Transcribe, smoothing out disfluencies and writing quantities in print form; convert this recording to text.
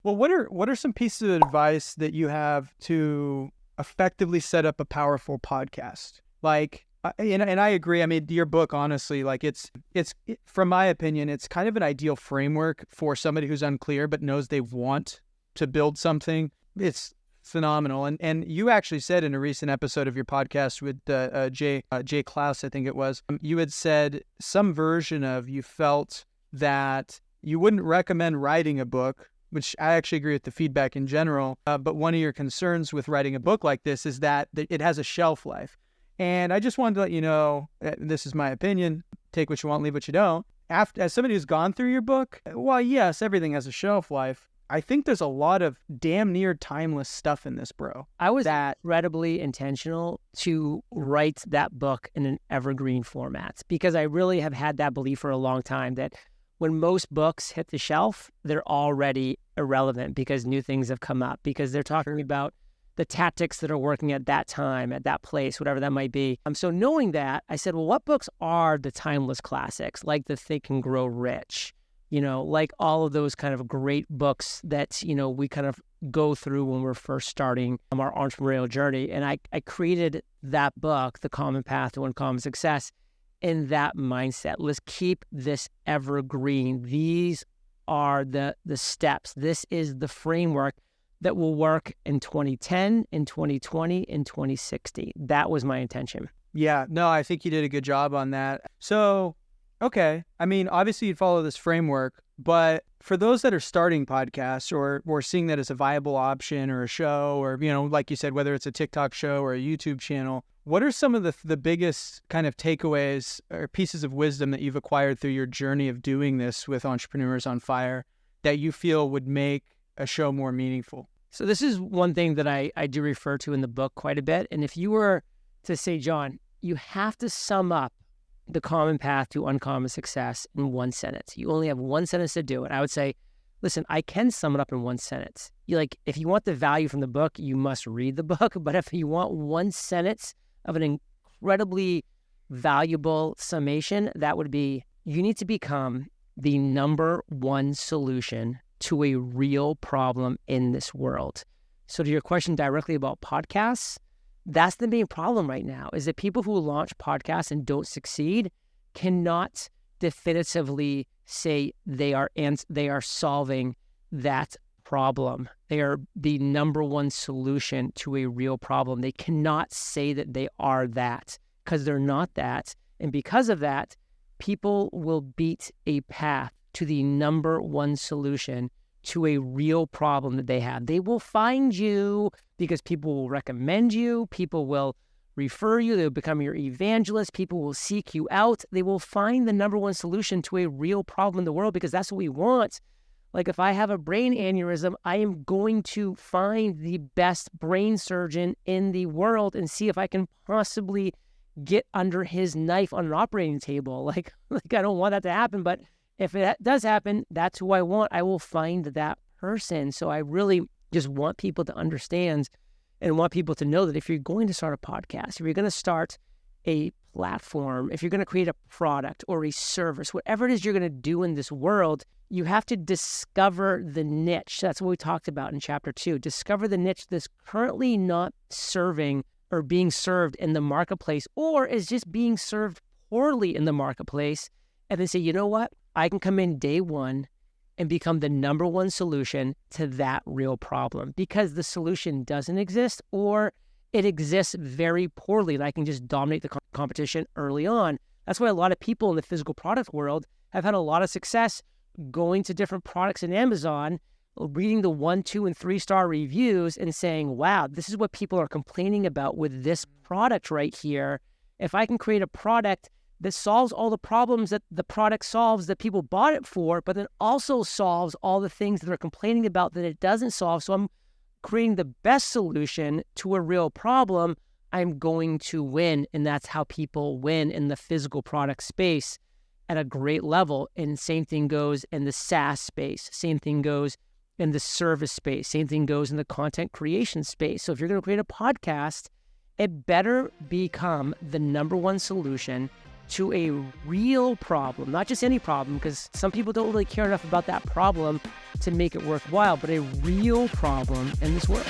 Well, what are some pieces of advice that you have to effectively set up a powerful podcast? Like, and I agree. I mean, your book, honestly, like from my opinion, it's kind of an ideal framework for somebody who's unclear but knows they want to build something. It's phenomenal. And you actually said in a recent episode of your podcast with Jay Klaus, I think it was, you had said some version of you felt that you wouldn't recommend writing a book, which I actually agree with the feedback in general. But one of your concerns with writing a book like this is that it has a shelf life. And I just wanted to let you know, this is my opinion, take what you want, leave what you don't. As somebody who's gone through your book, while yes, everything has a shelf life, I think there's a lot of damn near timeless stuff in this, bro. I was incredibly intentional to write that book in an evergreen format because I really have had that belief for a long time that when most books hit the shelf, they're already irrelevant because new things have come up, because they're talking about the tactics that are working at that time, at that place, whatever that might be. So knowing that, I said, well, what books are the timeless classics, like The Think and Grow Rich, like all of those kind of great books that, we kind of go through when we're first starting our entrepreneurial journey. And I created that book, The Common Path to Uncommon Success, in that mindset. Let's keep this evergreen. These are the steps. This is the framework that will work in 2010, in 2020, in 2060. That was my intention. Yeah, no, I think you did a good job on that. So, okay. I mean, obviously you'd follow this framework, but for those that are starting podcasts or seeing that as a viable option or a show or, like you said, whether it's a TikTok show or a YouTube channel, what are some of the biggest kind of takeaways or pieces of wisdom that you've acquired through your journey of doing this with Entrepreneurs on Fire that you feel would make a show more meaningful? So this is one thing that I do refer to in the book quite a bit. And if you were to say, John, you have to sum up the common path to uncommon success in one sentence. You only have one sentence to do it. I would say, listen, I can sum it up in one sentence. If you want the value from the book, you must read the book. But if you want one sentence of an incredibly valuable summation, that would be, you need to become the number one solution to a real problem in this world. So to your question directly about podcasts, that's the main problem right now, is that people who launch podcasts and don't succeed cannot definitively say they are solving that problem. They are the number one solution to a real problem. They cannot say that they are that because they're not that. And because of that, people will beat a path to the number one solution to a real problem that they have. They will find you because people will recommend you. People will refer you. They'll become your evangelist. People will seek you out. They will find the number one solution to a real problem in the world because that's what we want. Like if I have a brain aneurysm, I am going to find the best brain surgeon in the world and see if I can possibly get under his knife on an operating table. Like I don't want that to happen, but if it does happen, that's who I want. I will find that person. So I really just want people to understand and want people to know that if you're going to start a podcast, if you're going to start a platform, if you're going to create a product or a service, whatever it is you're going to do in this world, you have to discover the niche. That's what we talked about in chapter 2. Discover the niche that's currently not serving or being served in the marketplace, or is just being served poorly in the marketplace, and then say, you know what? I can come in day one and become the number one solution to that real problem because the solution doesn't exist or it exists very poorly and I can just dominate the competition early on. That's why a lot of people in the physical product world have had a lot of success going to different products in Amazon, reading the 1, 2, and 3-star reviews and saying, wow, this is what people are complaining about with this product right here. If I can create a product that solves all the problems that the product solves that people bought it for, but then also solves all the things that they're complaining about that it doesn't solve. So I'm creating the best solution to a real problem. I'm going to win. And that's how people win in the physical product space at a great level. And same thing goes in the SaaS space. Same thing goes in the service space. Same thing goes in the content creation space. So if you're going to create a podcast, it better become the number one solution to a real problem, not just any problem, because some people don't really care enough about that problem to make it worthwhile, but a real problem in this world.